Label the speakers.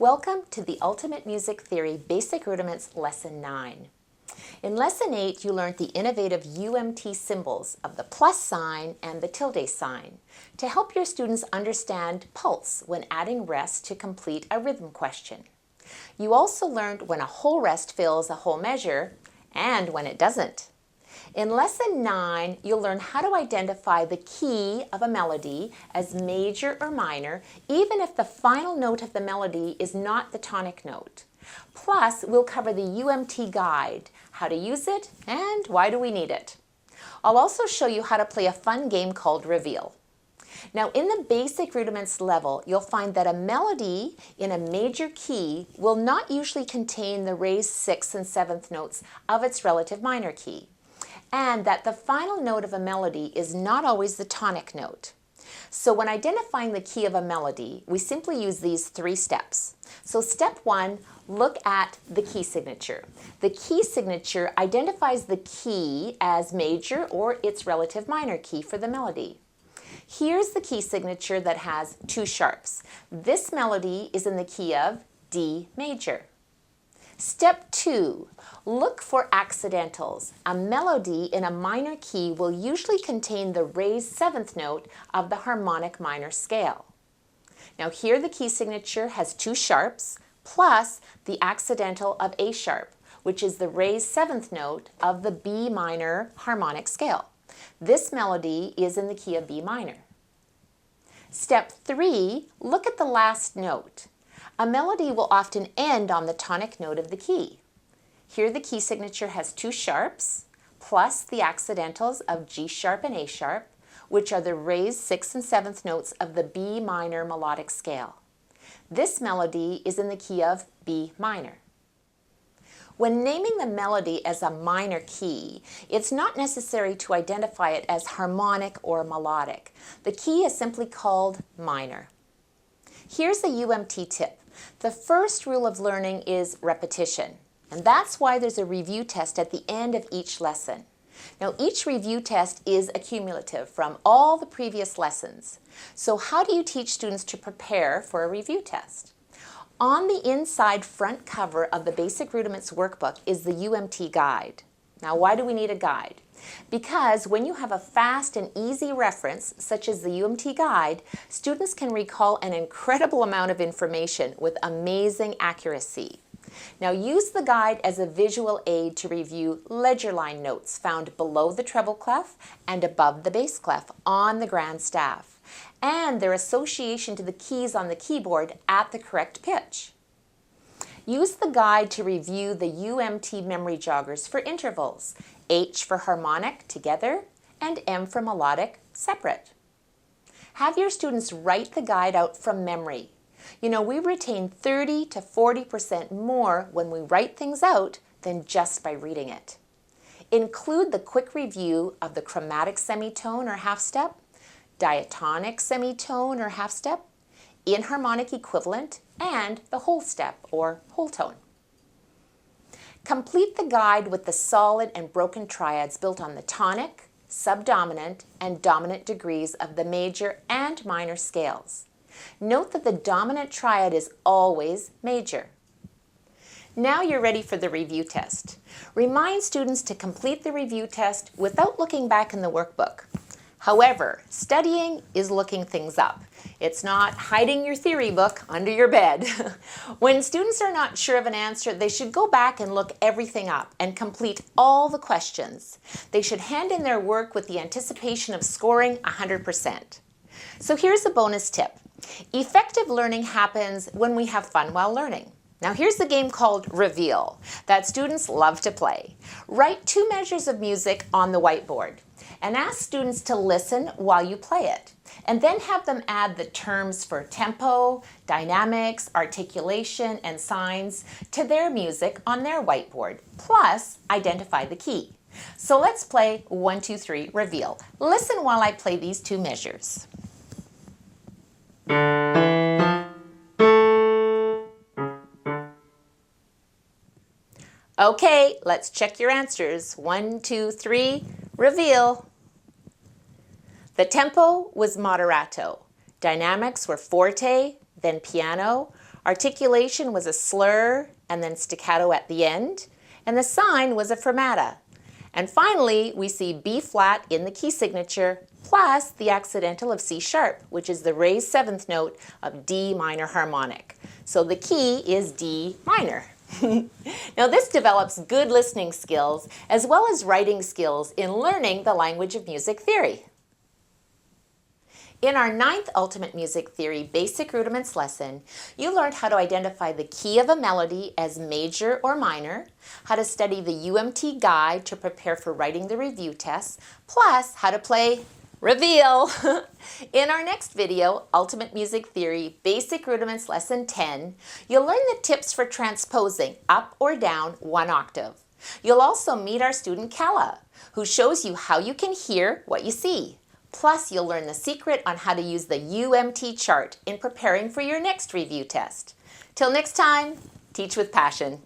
Speaker 1: Welcome to the Ultimate Music Theory Basic Rudiments Lesson 9. In Lesson 8, you learned the innovative UMT symbols of the plus sign and the tilde sign to help your students understand pulse when adding rest to complete a rhythm question. You also learned when a whole rest fills a whole measure and when it doesn't. In Lesson 9, you'll learn how to identify the key of a melody as major or minor, even if the final note of the melody is not the tonic note. Plus, we'll cover the UMT guide, how to use it, and why do we need it. I'll also show you how to play a fun game called Reveal. Now, in the basic rudiments level, you'll find that a melody in a major key will not usually contain the raised 6th and 7th notes of its relative minor key, and that the final note of a melody is not always the tonic note. So when identifying the key of a melody, we simply use these 3 steps. So step 1, look at the key signature. The key signature identifies the key as major or its relative minor key for the melody. Here's the key signature that has 2 sharps. This melody is in the key of D major. Step 2, look for accidentals. A melody in a minor key will usually contain the raised 7th note of the harmonic minor scale. Now here the key signature has 2 sharps plus the accidental of A sharp, which is the raised 7th note of the B minor harmonic scale. This melody is in the key of B minor. Step 3, look at the last note. A melody will often end on the tonic note of the key. Here the key signature has 2 sharps plus the accidentals of G sharp and A sharp, which are the raised 6th and 7th notes of the B minor melodic scale. This melody is in the key of B minor. When naming the melody as a minor key, it's not necessary to identify it as harmonic or melodic. The key is simply called minor. Here's a UMT tip. The first rule of learning is repetition, and that's why there's a review test at the end of each lesson. Now, each review test is accumulative from all the previous lessons. So how do you teach students to prepare for a review test? On the inside front cover of the Basic Rudiments workbook is the UMT guide. Now, why do we need a guide? Because when you have a fast and easy reference, such as the UMT guide, students can recall an incredible amount of information with amazing accuracy. Now, use the guide as a visual aid to review ledger line notes found below the treble clef and above the bass clef on the grand staff, and their association to the keys on the keyboard at the correct pitch. Use the guide to review the UMT memory joggers for intervals, H for harmonic together and M for melodic separate. Have your students write the guide out from memory. You know, we retain 30 to 40% more when we write things out than just by reading it. Include the quick review of the chromatic semitone or half step, diatonic semitone or half step, inharmonic equivalent, and the whole step or whole tone. Complete the guide with the solid and broken triads built on the tonic, subdominant, and dominant degrees of the major and minor scales. Note that the dominant triad is always major. Now you're ready for the review test. Remind students to complete the review test without looking back in the workbook. However, studying is looking things up. It's not hiding your theory book under your bed. When students are not sure of an answer, they should go back and look everything up and complete all the questions. They should hand in their work with the anticipation of scoring 100%. So here's a bonus tip. Effective learning happens when we have fun while learning. Now here's the game called Reveal that students love to play. Write 2 measures of music on the whiteboard and ask students to listen while you play it, and then have them add the terms for tempo, dynamics, articulation, and signs to their music on their whiteboard, plus identify the key. So let's play 1, 2, 3, Reveal. Listen while I play these 2 measures. Okay, let's check your answers. 1, 2, 3, Reveal. The tempo was moderato. Dynamics were forte, then piano. Articulation was a slur and then staccato at the end, and the sign was a fermata. And finally, we see B flat in the key signature plus the accidental of C sharp, which is the raised seventh note of D minor harmonic. So the key is D minor. Now this develops good listening skills as well as writing skills in learning the language of music theory. In our 9th Ultimate Music Theory Basic Rudiments lesson, you learned how to identify the key of a melody as major or minor, how to study the UMT guide to prepare for writing the review tests, plus how to play reveal. In our next video, Ultimate Music Theory Basic Rudiments Lesson 10, you'll learn the tips for transposing up or down one octave. You'll also meet our student Kala, who shows you how you can hear what you see. Plus, you'll learn the secret on how to use the UMT chart in preparing for your next review test. Till next time, teach with passion.